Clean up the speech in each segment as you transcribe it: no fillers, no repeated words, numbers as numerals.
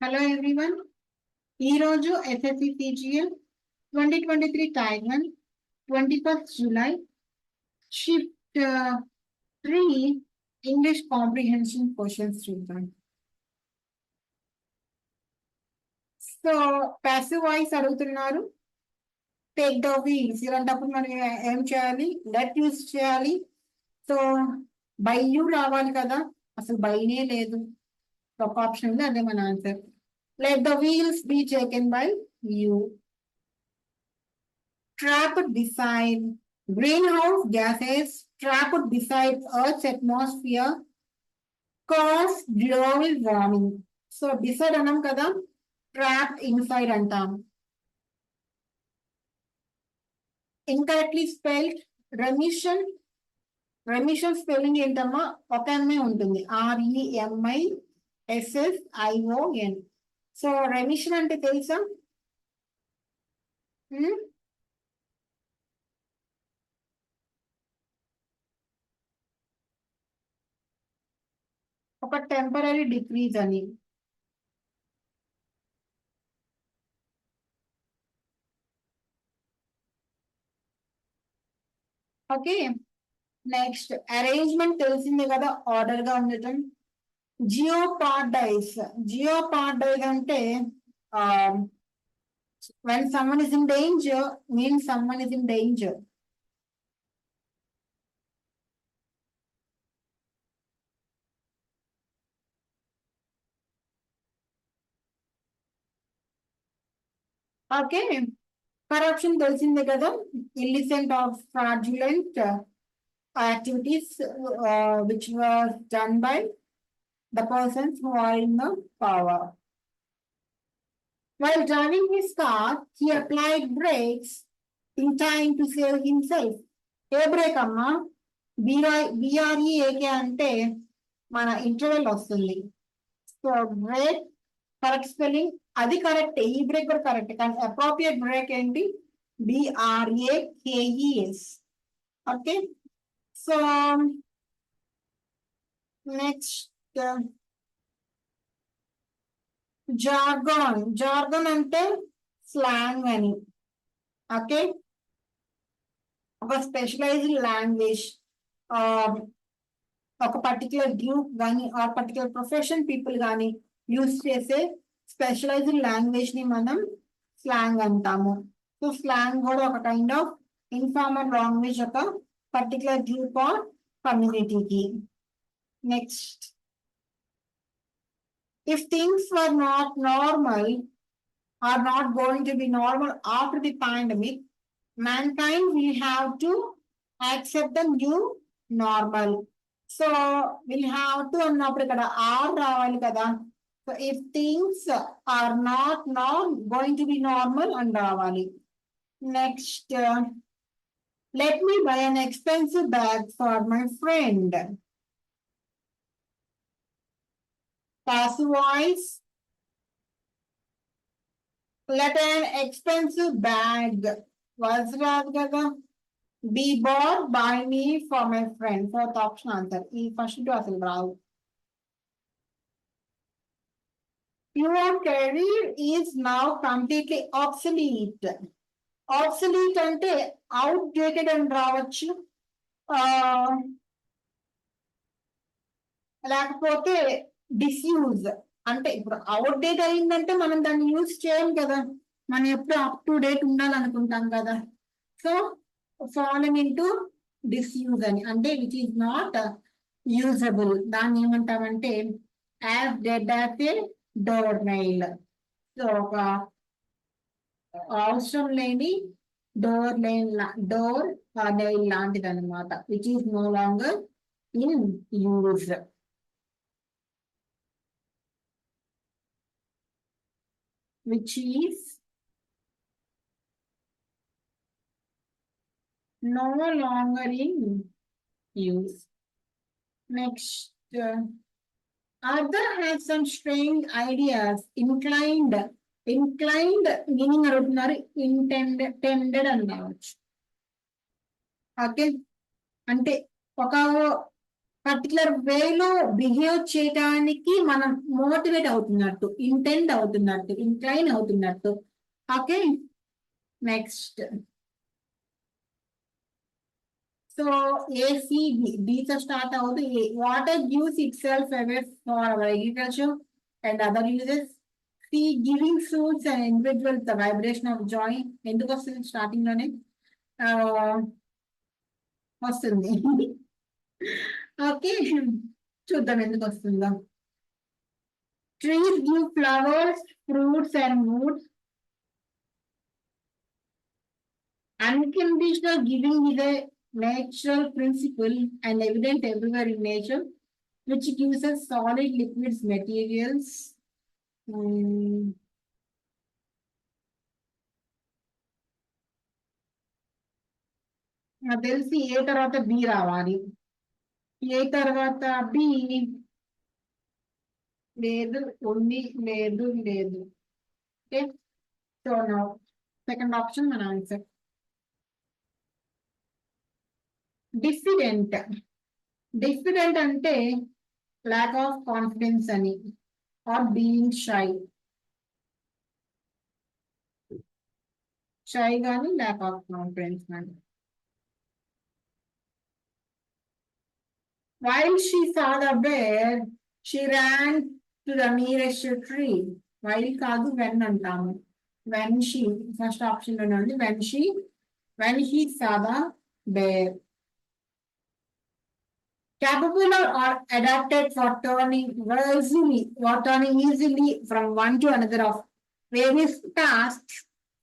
Hello everyone. ఈ రోజు SSC CGL 2023 tier 1 21st July shift 3 English comprehension questions చూద్దాం. So passive voice అడుగుతున్నారు. Take the wheels ఇలాంటప్పుడు మనం ఏం చేయాలి? లెట్ యూస్ చేయాలి. సో బై యూ రావాలి కదా, అసలు బైనే లేదు. ఒక ఆప్షన్ ఉంది, అదే మన answer. Let the wheels be taken by you. Trapped beside greenhouse gases, trapped beside Earth's atmosphere, cause global warming. So beside anam kada, trapped inside antam. Incorrectly spelled remission. Remission spelling ఏంటమ్మా? ఒక MA ఉంటుంది, REMISSION. So remission అంటే తెలుసా? ఒక temporary decrease అని. Okay, next arrangement తెలిసిందే కదా, order గా ఉండటం. జియోపార్డైజ్. జియోపార్డైజ్ అంటే when someone is in danger means someone is in danger. Okay, corruption తెలిసిందే కదా, illicit or fraudulent activities which was done by the persons who are in the power. While driving his car, he applied brakes in time to save himself. A break అమ్మా? BREAK అంటే మన interval వస్తుంది. So break correct spelling, అది correct. ఈ break కూడా correct, కానీ appropriate break ఏంటి? BRAKES. Okay, so next jargon. Jargon అంటే స్లాంగ్ అని. ఓకే, ఒక స్పెషలైజ్డ్ లాంగ్వేజ్, ఒక పర్టికులర్ గ్రూప్ కానీ ఆ పర్టికులర్ ప్రొఫెషన్ పీపుల్ కానీ యూజ్ చేసే స్పెషలైజ్డ్ లాంగ్వేజ్ ని మనం స్లాంగ్ అంటాము. సో స్లాంగ్ కూడా ఒక కైండ్ ఆఫ్ ఇన్ఫార్మల్ లాంగ్వేజ్, ఒక పర్టికులర్ గ్రూప్ ఆర్ కమ్యూనిటీకి. Next, if things were not normal, are not going to be normal after the pandemic, mankind will have to accept the new normal. So we'll have to అన్నప్పుడు ఇక్కడ are రావాలి కదా. So if things are not now going to be normal అని రావాలి. Next, let me buy an expensive bag for my friend. Passive voice. Let an expensive bag was రాదు కదా, be bought by me for my friend. Fourth option answer. ఈ first to అసలు రావు. Your career is now completely obsolete. Obsolete అంటే outdated అని రావచ్చు, లేకపోతే disuse అంటే ఇప్పుడు అవుట్డేట్ అయిందంటే మనం దాన్ని యూజ్ చేయం కదా, మనం ఎప్పుడు అప్ టు డేట్ ఉండాలనుకుంటాం కదా. సో ఫాలోయింగ్ ఇంటూ డిస్యూజ్ అని, అంటే విచ్ ఈస్ నాట్ యూజబుల్. దాన్ని ఏమంటామంటే as dead as a door nail. So ఒక అవసరం లేని డోర్ నెయిల్ లాంటిది అనమాట, which is no longer in use. Which is no longer in use. Next, Arthur has some strange ideas. Inclined meaning అడుగుతున్నారు, intended అని రావచ్చు. ఓకే, అంటే ఒక పర్టికులర్ వేలో బిహేవ్ చేయడానికి మనం మోటివేట్ అవుతున్నట్టు, ఇంటెండ్ అవుతున్నట్టు, ఇంక్లైన్ అవుతున్నట్టు. Okay, next. సో ఏసీబి, బీతో స్టార్ట్ అవుతుంది. Water gives itself away for our agriculture and other uses. C giving suits and individual the vibration of joy. ఎందుకు వస్తుంది స్టార్టింగ్ లోనే వస్తుంది. ఓకే, చూద్దాం ఎందుకు వస్తుందో. Trees give flowers, fruits and moods. Unconditional giving is a natural principle and evident everywhere in nature, which gives us solid liquids materials. నాకు తెలిసి ఏ తర్వాత బి రావాలి. ఏ తర్వాత బి లేదు, ఉంది, లేదు, లేదు. Okay, so now second option మన ఆన్సర్. డిఫిడెంట్. డిఫిడెంట్ అంటే lack of confidence అని, or being shy. Shy గాని lack of confidence అని. While she saw the bear, she ran to the nearest tree. While కాదు when అంటాము. When she, first option లోనే ఉంది. when he saw the bear. Capable or adapted for turning easily from one to another of various tasks,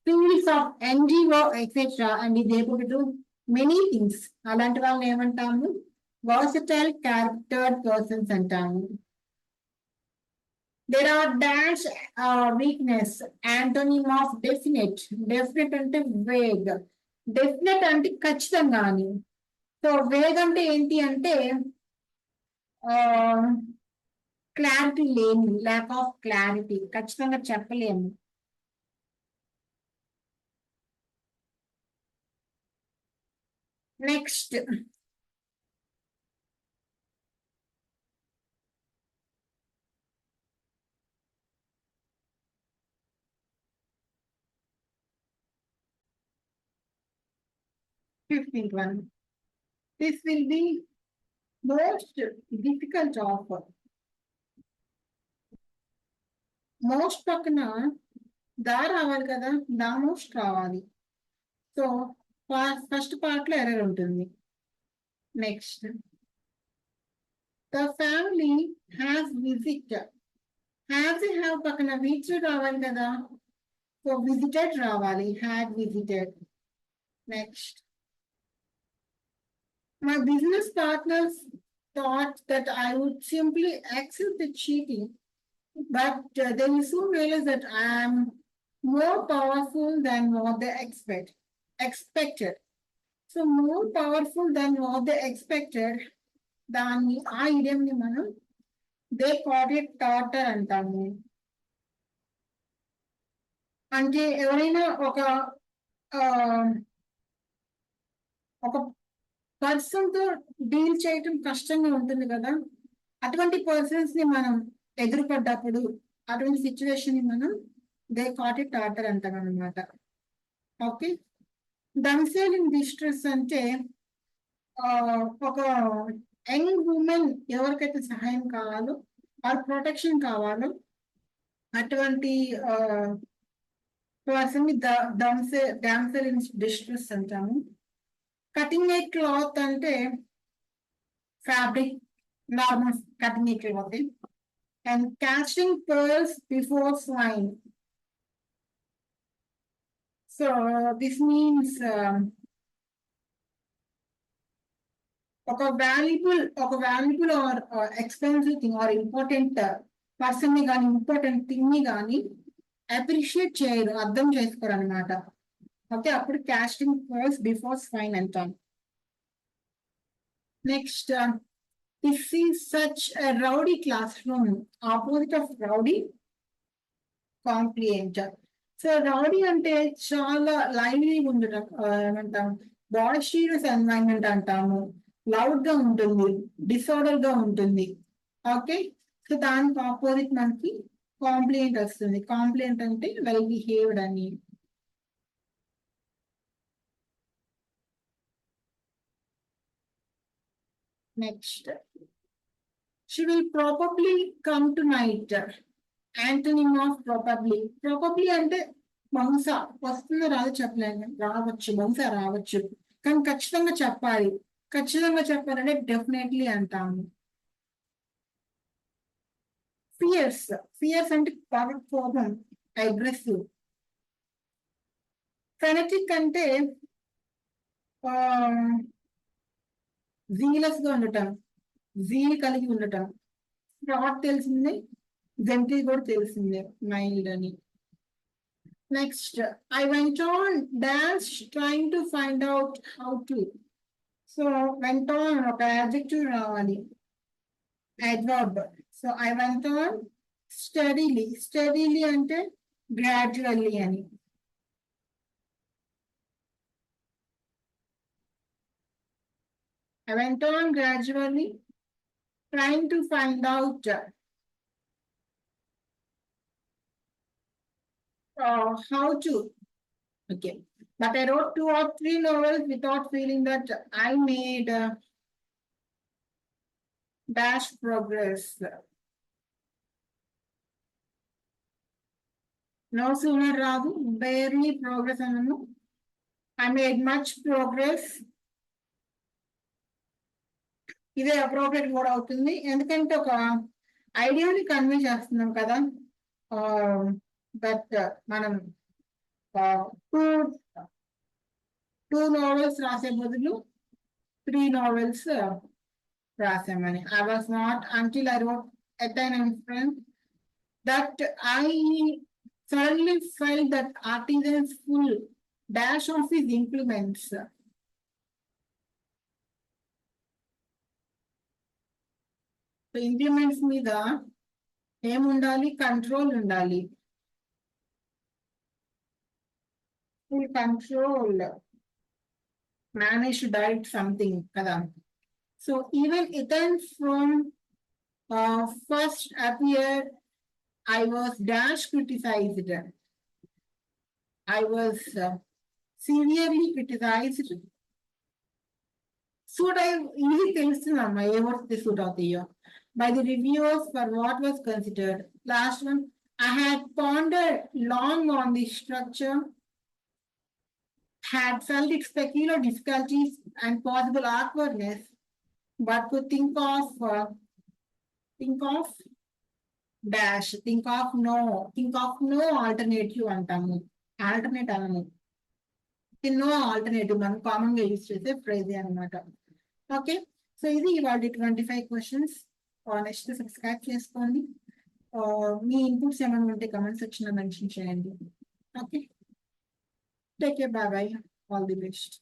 fields of NGO, etc., and is able to do many things. అలాంటి వాళ్ళని ఏమంటాము? Versatile charactered persons అంటాము. There are dash weakness, antonym of definite. Definite అంటే vague. Definite అంటే ఖచ్చితంగా అని. So vague అంటే ఏంటి అంటే క్లారిటీ లేని, ల్యాక్ ఆఫ్ క్లారిటీ, ఖచ్చితంగా చెప్పలేము. Next, fifteenth one. This will be most difficult of. Most పక్కన దా రావాలి కదా, దా మోస్ట్ రావాలి. సో ఫస్ట్ పార్ట్ లో ఎర్రర్ ఉంటుంది. Next, the family has visit. Have పక్కన విజిట్ రావాలి కదా, సో విజిటెడ్ రావాలి, had visited. Next, my business partners thought that I would simply accept the cheating, but they will soon realize that I am more powerful than what they expected. So more powerful than what they expected, దాన్ని ఆ ఇడియంని మనం they cot it టాటర్ అంటాము. అంటే ఎవరైనా ఒక person తో deal చేయటం కష్టంగా ఉంటుంది కదా, అటువంటి పర్సన్స్ ని మనం ఎదురుపడ్డప్పుడు అటువంటి సిచ్యువేషన్ ని మనం దే కాట్ ఇట్ టాటర్ అంటాం అనమాట. ఓకే, దంసేల్ ఇన్ డిస్ట్రెస్ అంటే ఒక యంగ్ ఉమెన్ ఎవరికైతే సహాయం కావాలో ఆర్ ప్రొటెక్షన్ కావాలో అటువంటి పర్సన్ ని డామ్సెల్ ఇన్ డిస్ట్రెస్ అంటాము. కటింగ్ ఏ క్లాత్ అంటే fabric, normal cutting a cloth. And catching pearls before swine. So this means ఒక valuable or expensive thing or important person ని కానీ ఇంపార్టెంట్ థింగ్ ని కానీ అప్రిషియేట్ చేయరు, అర్థం చేసుకోరు అనమాట. ఓకే, అప్పుడు కాస్టింగ్ పర్ల్స్ బిఫోర్ స్వైన్ అంటాం. Next, this is such rowdy classroom. Opposite of rowdy, compliant. So rowdy అంటే చాలా లైవ్లీగా ఉండడం, ఏమంటాం, బాయిస్టీరియస్ ఎన్వైరన్మెంట్ అంటాము. లౌడ్ గా ఉంటుంది, డిసార్డర్ గా ఉంటుంది. ఓకే, సో దానికి ఆపోజిట్ మనకి కాంప్లైంట్ వస్తుంది. కాంప్లైంట్ అంటే వెల్ బిహేవ్డ్ అని. Next, she will probably come tonight. Antonym of probably. Probably అంటే బహుశా, వస్తుందో రాదో చెప్పలేము, రావచ్చు, బహుశా రావచ్చు, కానీ ఖచ్చితంగా చెప్పాలి. ఖచ్చితంగా చెప్పాలంటే డెఫినెట్లీ అంటాము. ఫియర్స్. ఫియర్స్ అంటే బాగా కోపం, అగ్రెసివ్. ఫెనటిక్ అంటే జీలస్ గా ఉండటం, జీల్ కలిగి ఉండటం. ఫ్రాడ్ తెలిసిందే, జెంటిల్ కూడా తెలిసిందే, మైల్డ్ అని. Next, I went on dash trying to find out how to. So went on ఒక యాడ్జెక్టివ్ రావాలి, adverb. So I went on steadily. Steadily అంటే గ్రాడ్యువల్లీ అని. I went on gradually trying to find out how to. Okay, but I wrote 2 or 3 novels without feeling that I made dash progress. No sooner రాదు, barely progress అన్నాను. I made much progress. ఇదే appropriate కూడా అవుతుంది, ఎందుకంటే ఒక ఐడియాని convey చేస్తున్నాం కదా. బట్ మనం టూ నోవెల్స్ రాసే బదులు 3 novels రాసామని. I was not until I wrote at an instance that I suddenly felt that artisans full dash of his implements. Implements మీద ఏముండాలి, కంట్రోల్ ఉండాలి, full control, manage to direct something కదా. So even ఇతన్ from first appear I was dash criticized. I was severely criticized. Suit I easy తెలుస్తుందమ్మా ఏ words suit అవుతాయో by the reviewers for what was considered. Last one, I had pondered long on the structure, had felt its peculiar difficulties and possible awkwardness, but could think of dash, think of no alternative అంటాము. Alternate అనము, no alternative మనం common గా use చేసే phrase అనమాట. Okay, so ఇది ఇవాళ 25 questions. Next subscribe చేసుకోండి. మీ inputs ఏమైనా ఉంటే కమెంట్ సెక్షన్ లో మెన్షన్ చేయండి. Okay, take care, bye bye, all the best.